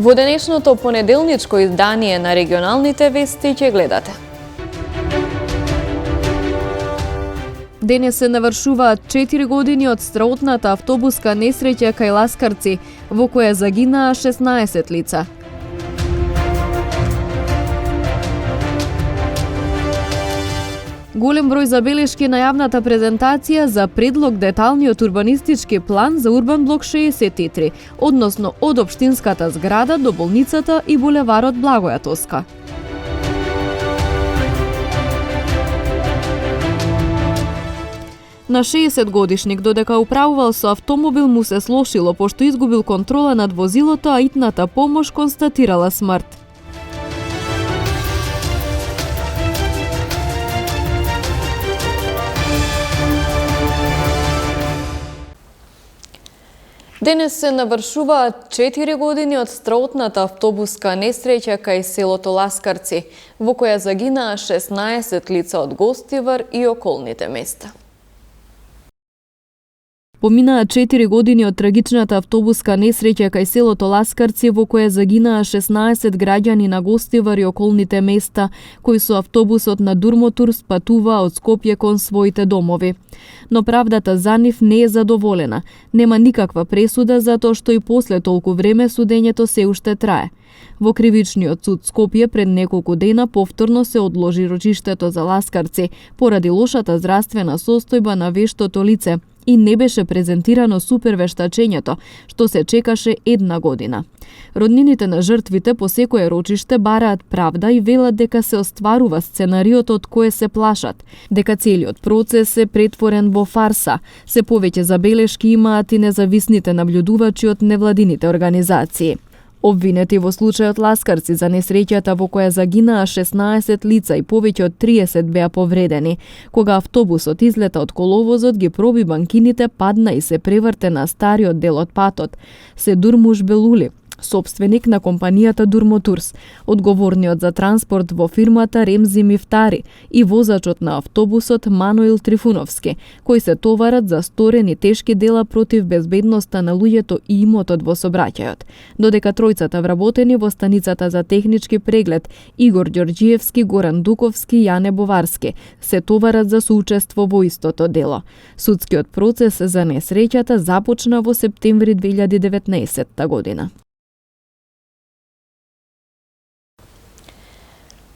Во денешното понеделничко издание на регионалните вести ќе гледате. Денес се навршуваат 4 години од страотната автобуска несреќа кај Ласкарци, во која загинаа 16 лица. Голем број забелешки на јавната презентација за предлог деталниот урбанистички план за урбан блок 63, односно од општинската зграда до болницата и булеварот Благоја Тоска. На 60 годишник, додека управувал со автомобил, му се слошило пошто изгубил контрола над возилото, а итната помош констатирала смрт. Денес се навршуваат 4 години од страотната автобуска несреќа кај селото Ласкарци, во која загинаа 16 лица од Гостивар и околните места. Поминаа 4 години од трагичната автобуска несреќа кај селото Ласкарци, во која загинаа 16 граѓани на Гостивар и околните места, кои со автобусот на Дурмотур спатуваа од Скопје кон своите домови. Но правдата за нив не е задоволена. Нема никаква пресуда затоа што и после толку време судењето се уште трае. Во кривичниот суд Скопје пред неколку дена повторно се одложи рочиштето за Ласкарци поради лошата здравствена состојба на вештото лице и не беше презентирано супервештачењето, што се чекаше 1 година. Роднините на жртвите по секое рочиште бараат правда и велат дека се остварува сценариото од кое се плашат, дека целиот процес е претворен во фарса. Се повеќе забелешки имаат и независните наблюдувачи од невладините организации. Обвинети во случајот Ласкарци за несреќата во која загинаа 16 лица и повеќе од 30 беа повредени. Кога автобусот излета од коловозот, ги проби банкините, падна и се преврте на стариот дел од патот. Седур Мушбелули, собственик на компанијата Дурмотурс, одговорниот за транспорт во фирмата Ремзи Мифтари и возачот на автобусот Мануил Трифуновски, кои се товарат за сторени тешки дела против безбедноста на луѓето и имотот во сообраќајот. Додека тројцата вработени во станицата за технички преглед Игор Ѓорѓиевски, Горан Дуковски и Јане Боварски се товарат за соучество во истото дело. Судскиот процес за несреќата започна во септември 2019 година.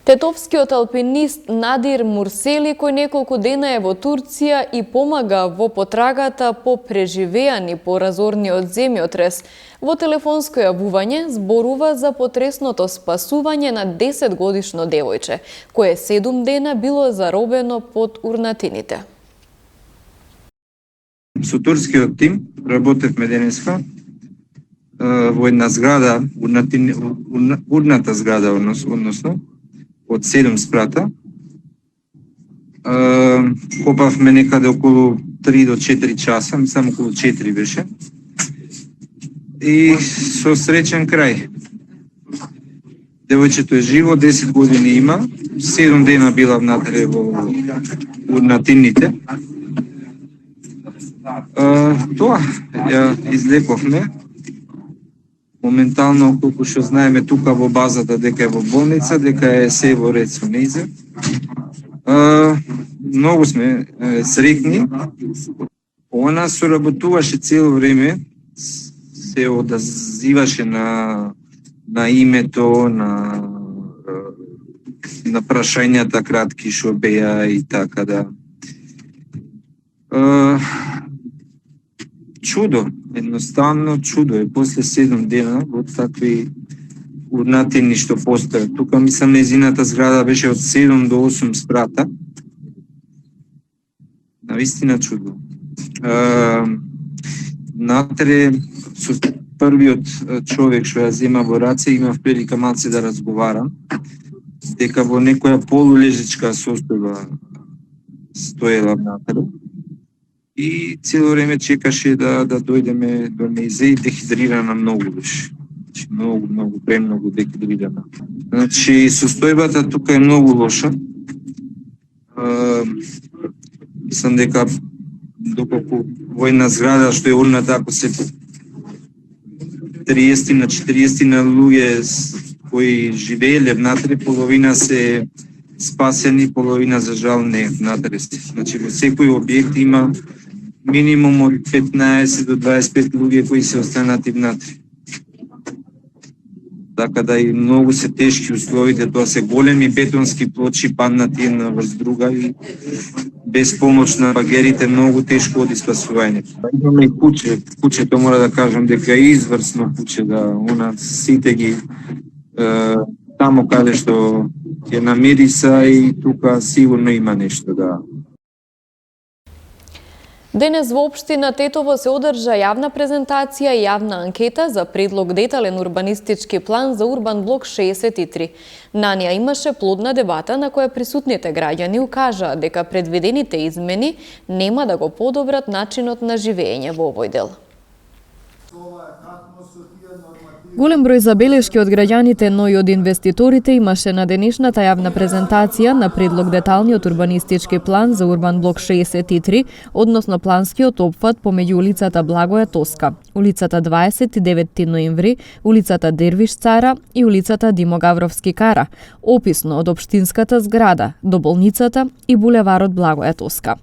Тетовскиот алпинист Надир Мурсели, кој неколку дена е во Турција и помага во потрагата по преживеани поразорниот земјотрес, во телефонско јавување зборува за потресното спасување на 10-годишно девојче, кое 7 дена било заробено под урнатините. Со турскиот тим работевме денеска во една зграда, урната зграда, односно, од 7 спрата. Копавме некаде околу 3 до 4 часа, мислам околу 4 беше. И со среќен крај. Девојчето е живо, 10 години има, 7 дена била внатре во урнатините. Тоа ја излековме. Моментално, колку што знаеме тука во базата, дека е во болница, дека е се во ред со нејзе. Многу сме среќни. Она соработуваше цело време, се одазиваше на името, на прашањата кратки што беа и така да. Чудо, едноставно чудо е после 7 дена во такви урнатини што постојат. Тука мислам незината зграда беше од 7 до 8 спрата. Навистина чудо. Натре со првиот човек што ја зема во раце имав прилика малце да разговарам, дека во некоја полулежичка состојба стоела натре. И цело време чекаше да дојдеме до нејзе и дехидрирана многу беше. Многу, премногу дехидрирана. Значи, состојбата тука е многу лоша. Мислам дека доколку во една зграда што е урната, ако се 30 на 40 на луѓе кои живееле внатре, половина се спасени, половина за жал не внатре се. Значи во секој објект има минимум од 15 до 25 луѓе кои се останати внатре. Така да и многу се тешки условите, тоа се големи бетонски плочи паднати една врз друга и без помош на багерите многу тешко оди спасувањето. Имаме и куче, кучето мора да кажам дека е изврсно куче, да она сите ги тамо каде што ќе намириса и тука сигурно има нешто да. Денес во општина Тетово се одржа јавна презентација и јавна анкета за предлог детален урбанистички план за урбан блок 63. На неа имаше плодна дебата на која присутните граѓани укажаа дека предвидените измени нема да го подобрат начинот на живење во овој дел. Голем број забелешки од граѓаните, но и од инвеститорите имаше на денешната јавна презентација на предлог деталниот урбанистички план за урбан блок 63, односно планскиот опфат помеѓу улицата Благоја Тоска, улицата 29 ноември, улицата Дервиш Цара и улицата Димо Гавровски Кара, описно од општинската зграда до болницата и булеварот Благоја Тоска.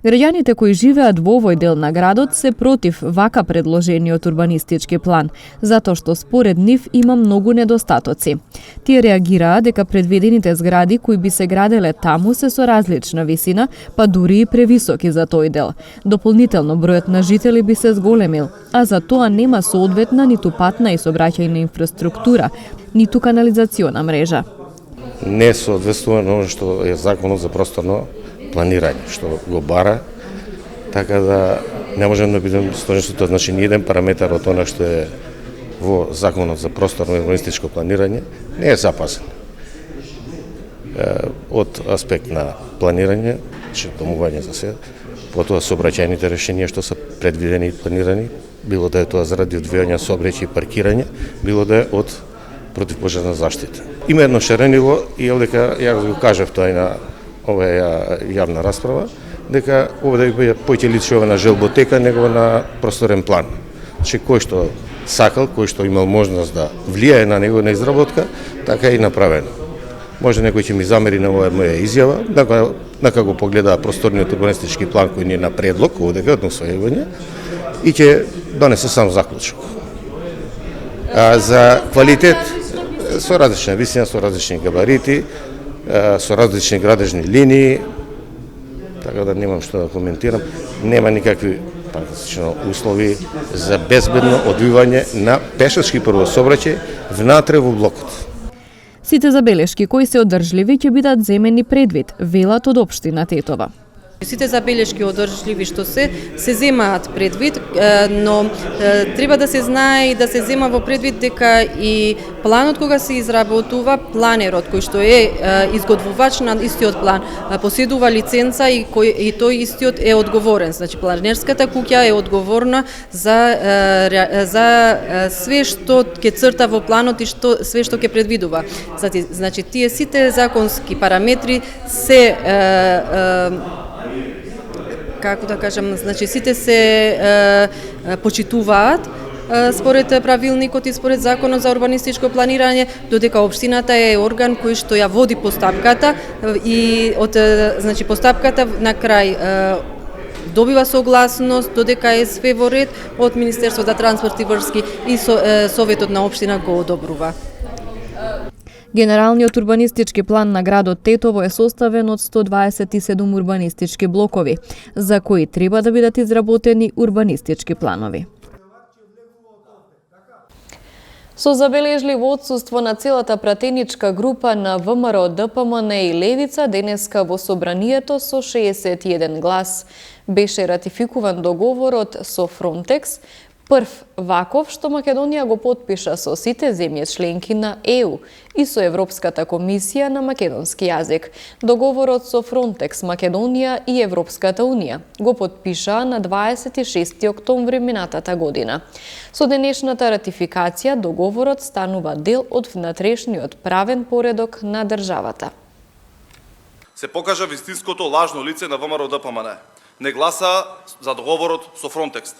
Граѓаните кои живеат во овој дел на градот се против вака предложениот урбанистички план, затоа што според нив има многу недостатоци. Тие реагираа дека предвидените згради кои би се граделе таму се со различна висина, па дури и превисоки за тој дел. Дополнително бројот на жители би се зголемил, а за тоа нема соодветна ниту патна и сообраќајна инфраструктура, ниту канализациона мрежа. Не соодветствува на оно што е законот за просторно планирање, што го бара, така да не можем да бидем сложни со тоа, значи ни еден параметар од она што е во законот за просторно и урбанистичко планирање не е запазен. Од аспект на планирање, че домување за се, потоа сообраќајните решенија што се предвидени и планирани, било да е тоа заради одвијање сообраќај и паркирање, било да е од противпожарна заштита. Има едно шарениво и овдека ја го кажав тоа и на оваа јавна расправа, дека овде би поќе личи на желботека него на просторен план. Че кој што сакал, кој што имал можност да влијае на него на изработка, така и направено. Може некој ќе ми замери на оваа моја изјава, дека го погледа просторниот урбанистички план кој ни е на предлог овдека од усвојување и ќе донесе сам заклучок. За квалитет со различна висина, со различни габарити, со различни градежни линии, така да немам што да коментирам, нема никакви практично услови за безбедно одвивање на пешачки прво сообраќај внатре во блокот. Сите забелешки кои се одржливи ќе бидат земени предвид, велат од општина Тетова. Сите забелешки одржливи што се земаат предвид, но треба да се знае и да се зема во предвид дека и планот кога се изработува, планерот кој што е изготвувач на истиот план поседува лиценца и тој истиот е одговорен. Значи планерската куќа е одговорна за све што ќе црта во планот и све што ќе предвидува. Значи тие сите законски параметри се како да кажам, значи сите се почитуваат според правилникот и според законот за урбанистичко планирање, додека општината е орган кој што ја води постапката и од значи постапката на крај добива согласност додека е све во ред од Министерството за транспорт и врски и Советот на општина го одобрува. Генералниот урбанистички план на градот Тетово е составен од 127 урбанистички блокови, за кои треба да бидат изработени урбанистички планови. Со забележливо отсуство на целата пратеничка група на ВМРО, ДПМН и Левица, денеска во собранието со 61 глас беше ратификуван договорот со Фронтекс, прв ваков што Македонија го потпиша со сите земји членки на ЕУ и со Европската комисија на македонски јазик. Договорот со Фронтекс, Македонија и Европската унија го потпишаа на 26 октомври минатата година. Со денешната ратификација договорот станува дел од внатрешниот правен поредок на државата. Се покажа вистинското лажно лице на ВМРО ДПМН. Не гласа за договорот со Фронтекс.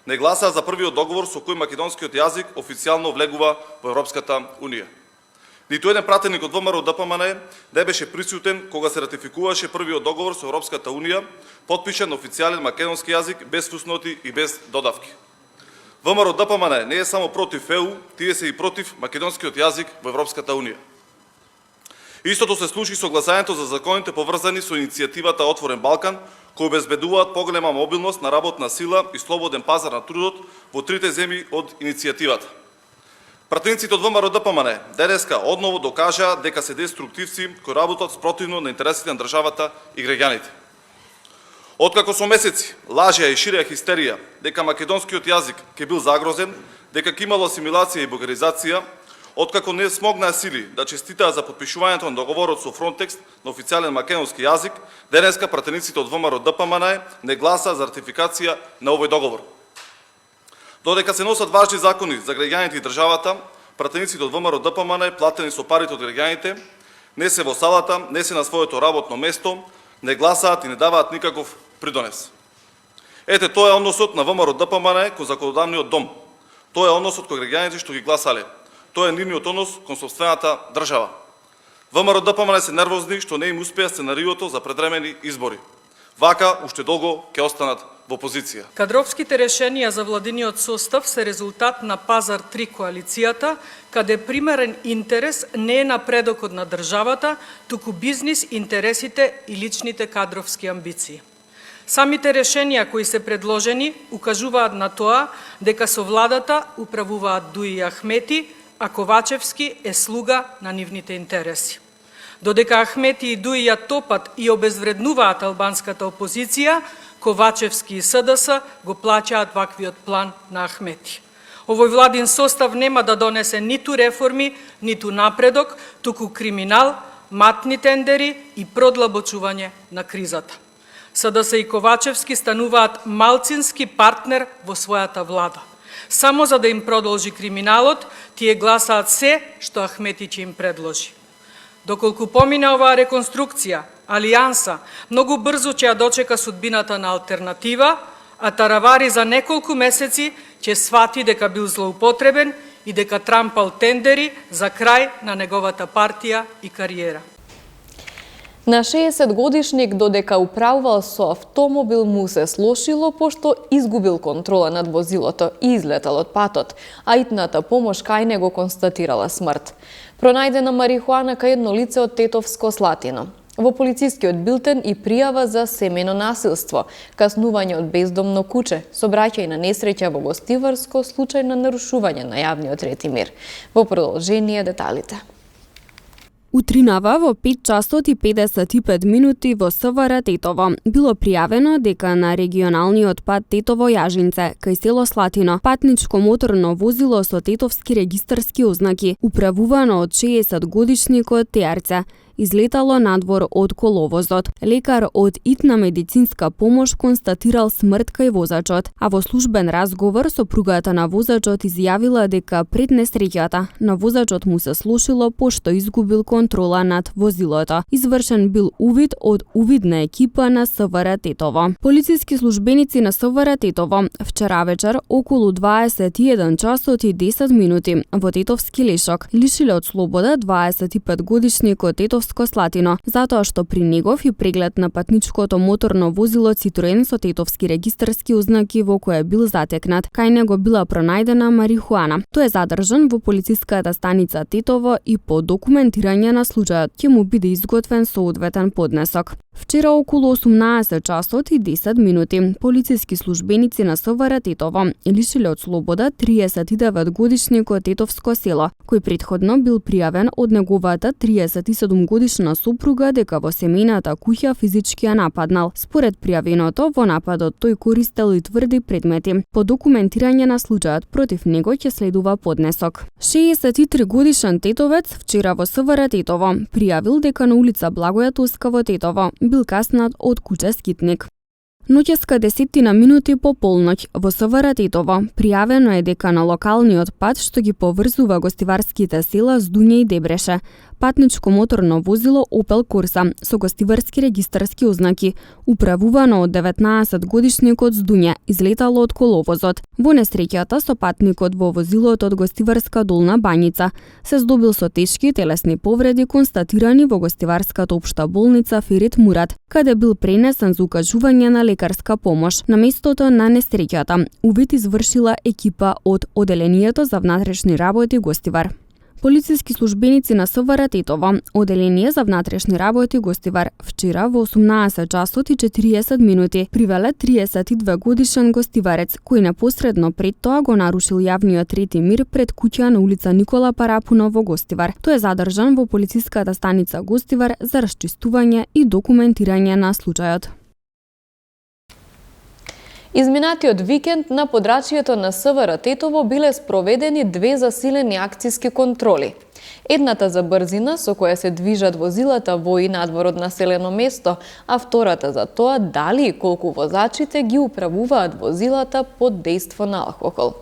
не гласаа за првиот договор со кој македонскиот јазик официјално влегува во Европската Унија. Ниту еден пратеник од ВМРО ДПМН не беше присутен кога се ратификуваше првиот договор со Европската Унија, потпишан на официјален македонски јазик без фусноти и без додавки. ВМРО ДПМН не е само против ЕУ, тие се и против македонскиот јазик во Европската Унија. Истото се случи со гласањето за законите поврзани со иницијативата Отворен Балкан, кои обезбедуваат поголема мобилност на работна сила и слободен пазар на трудот во трите земји од иницијативата. Пратениците од ВМРО ДПМН денеска одново докажаа дека се деструктивци кои работат спротивно на интересите на државата и граѓаните. Откако со месеци лажеа и ширеа хистерија дека македонскиот јазик ќе бил загрозен, дека ќе имало асимилација и бугаризација, откако не смогнаа сили да честитаа за подпишувањето на договорот со Фронтекс на официјален македонски јазик, денеска пратениците од ВМРО ДПМН не гласаа за ратификација на овој договор. Додека се носат важни закони за граѓаните и државата, пратениците од ВМРО ДПМН, платени со парите од граѓаните, не се во салата, не се на своето работно место, не гласаат и не даваат никаков придонес. Ете, тоа е односот на ВМРО ДПМН кон законодавниот дом. Тоа е односот кон граѓаните што ги гласале. Тоа е нивниот однос кон сопствената држава. ВМРО ДПМН се нервозни што не им успеа сценариото за предремени избори. Вака уште долго ќе останат во опозиција. Кадровските решенија за владиниот состав се резултат на Пазар 3 коалицијата, каде примерен интерес не е напредокот на државата, туку бизнис интересите и личните кадровски амбиции. Самите решенија кои се предложени укажуваат на тоа дека со владата управуваат Дуи Ахмети, а Ковачевски е слуга на нивните интереси. Додека Ахмети и Дуи ја топат и обезвреднуваат албанската опозиција, Ковачевски и СДС го плаќаат ваквиот план на Ахмети. Овој владин состав нема да донесе ниту реформи, ниту напредок, туку криминал, матни тендери и продлабочување на кризата. СДС и Ковачевски стануваат малцински партнер во својата влада. Само за да им продолжи криминалот, тие гласаат се што Ахмети ќе им предложи. Доколку помине оваа реконструкција, алијанса многу брзо ќе ја дочека судбината на алтернатива, а Таравари за неколку месеци ќе свати дека бил злоупотребен и дека трампал тендери за крај на неговата партија и кариера. На 60 годишник додека управувал со автомобил му се слошило пошто изгубил контрола над возилото и излетал од патот, а итната помош кај него констатирала смрт. Пронајдена марихуана кај едно лице од Тетовско Слатино. Во полицискиот билтен и пријава за семено насилство, каснување од бездомно куче, сообраќај на несреќа во Гостиварско, случај на нарушување на јавниот ред и мир. Во продолжение деталите. Утринава во 5 часот и 55 минути во СВР Тетово било пријавено дека на регионалниот пат Тетово-Јажинце, кај село Слатино, патничко моторно возило со тетовски регистарски ознаки, управувано од 60 годишникот Теарце, излетало надвор од коловозот. Лекар од итна медицинска помош констатирал смрт кај возачот, а во службен разговор сопругата на возачот изјавила дека пред несреќата на возачот му се слошило пошто изгубил контрола над возилото. Извршен бил увид од увидна екипа на СВР Тетово. Полициски службеници на СВР Тетово вчера вечер околу 21 часот и 10 минути во Тетовски Лешок лишиле од слобода 25 годишникот Тетовско Слатино, затоа што при негов и преглед на патничкото моторно возило Citroen со тетовски регистарски ознаки во кое бил затекнат, кај него била пронајдена марихуана. Тој е задржан во полициската станица Тетово и по документирање на случајот ќе му биде изготвен соодветен поднесок. Вчера околу 18 часот и 10 минути полициски службеници на СВР Тетово лишиле од слобода 39 годишникот Тетовско село, кој претходно бил пријавен од неговата 37 годишна сопруга дека во семејната куќа физички ја нападнал. Според пријавеното, во нападот тој користел и тврди предмети. По документирање на случајот против него ќе следува поднесок. 63 годишен тетовец вчера во СВР Тетово пријавил дека на улица Благоја Тоска во Тетово бил каснат од куче скитник. Ноќеска 10 минути по полноќ во СВР Тетово пријавено е дека на локалниот пат што ги поврзува гостиварските села Здуње и Дебреше, патничко моторно возило Opel Corsa со гостиварски регистарски ознаки, управувано од 19-годишникот Здуња, излетало од коловозот. Во несреќата со патникот во возилото од гостиварска Долна Бањица се здобил со тешки телесни повреди констатирани во гостиварската општа болница Ферит Мурат, каде бил пренесен за укажување на лекарска помош. На местото на несреќата увид извршила екипа од Оделението за внатрешни работи Гостивар. Полициски службеници на СВР Тетово, Оделение за внатрешни работи Гостивар, вчера во 18 часот и 40 минути привеле 32 годишен гостиварец кој непосредно пред тоа го нарушил јавниот ред и мир пред куќа на улица Никола Парапунов во Гостивар. Тој е задржан во полициската станица Гостивар за расчистување и документирање на случајот. Изминатиот викенд на подрачјето на СВР Тетово биле спроведени две засилени акциски контроли. Едната за брзина со која се движат возилата во и надвор од населено место, а втората за тоа дали и колку возачите ги управуваат возилата под дејство на алкохол.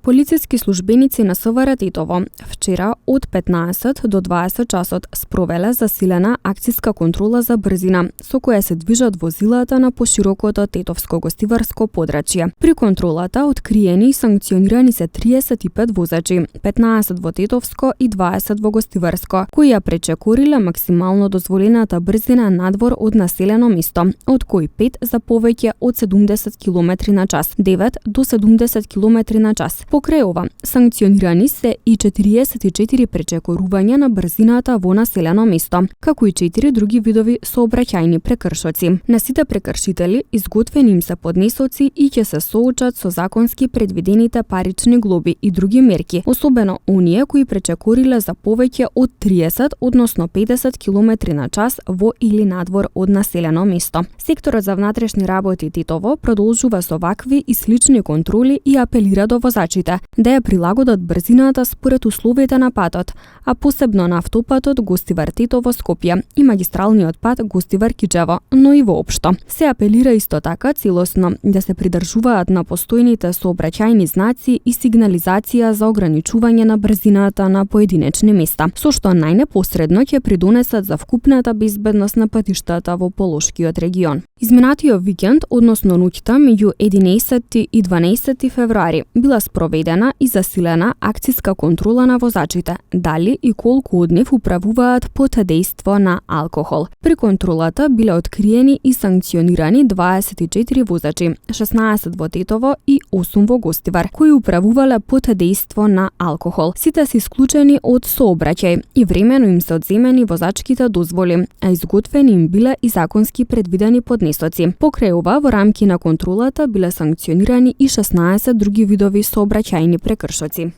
Полициски службеници на СВР Тетово вчера од 15 до 20 часот спровеле засилена акциска контрола за брзина со која се движат возилата на поширокото тетовско гостиварско подрачје. При контролата откриени и санкционирани се 35 возачи, 15 во тетовско и 20 во гостиварско, кои ја пречекориле максимално дозволената брзина надвор од населено место, од кои 5 за повеќе од 70 км на час, 9 до 70 км на час. Покрај ова, санкционирани се и 44 пречекорувања на брзината во населено место, како и 4 други видови сообраќајни прекршоци. На сите прекршители изготвени им се поднесоци и ќе се соочат со законски предвидените парични глоби и други мерки, особено оние кои пречекориле за повеќе од 30, односно 50 км на час во или надвор од населено место. Секторот за внатрешни работи Тетово продолжува со вакви и слични контроли и апелира до возачите да ја прилагодат брзината според условите на патот, а посебно на автопатот Гостивар Тетово Скопје и магистралниот пат Гостивар Кичево, но и воопшто. Се апелира исто така целосно да се придржуваат на постојните сообраќајни знаци и сигнализација за ограничување на брзината на поединечни места, со што најнепосредно ќе придонесат за вкупната безбедност на патиштата во Полошкиот регион. Изминатиот викенд, односно ноќта меѓу 11 и 12 февруари, била спроведена и засилена акциска контрола на возачите, дали и колку од нив управуваат под дејство на алкохол. При контролата биле откриени и санкционирани 24 возачи, 16 во Тетово и 8 во Гостивар, кои управувале под дејство на алкохол. Сите се исклучени од сообраќај и времено им се одземени возачките дозволи, а изготвени им биле и законски предвидени поднесоци. Покрај ова, во рамки на контролата биле санкционирани и 16 други видови сообраќајни прекршоци.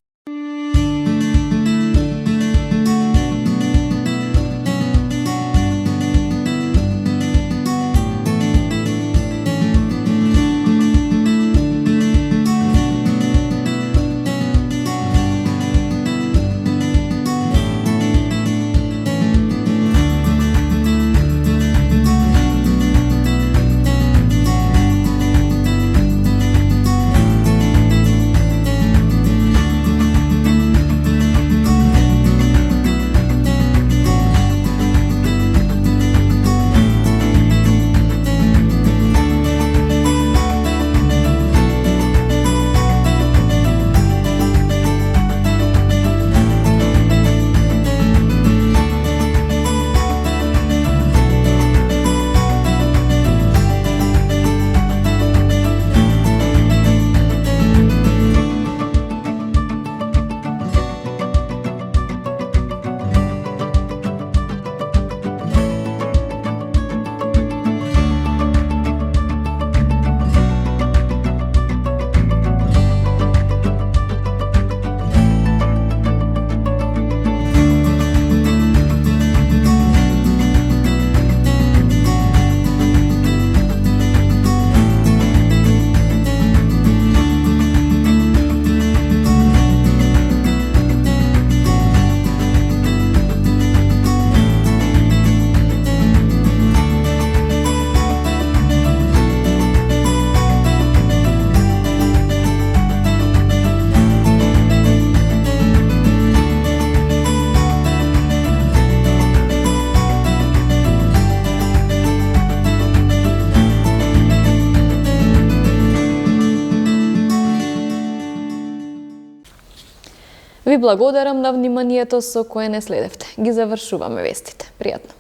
Ви благодарам на вниманието со кое не следевте. Ги завршуваме вестите. Пријатно.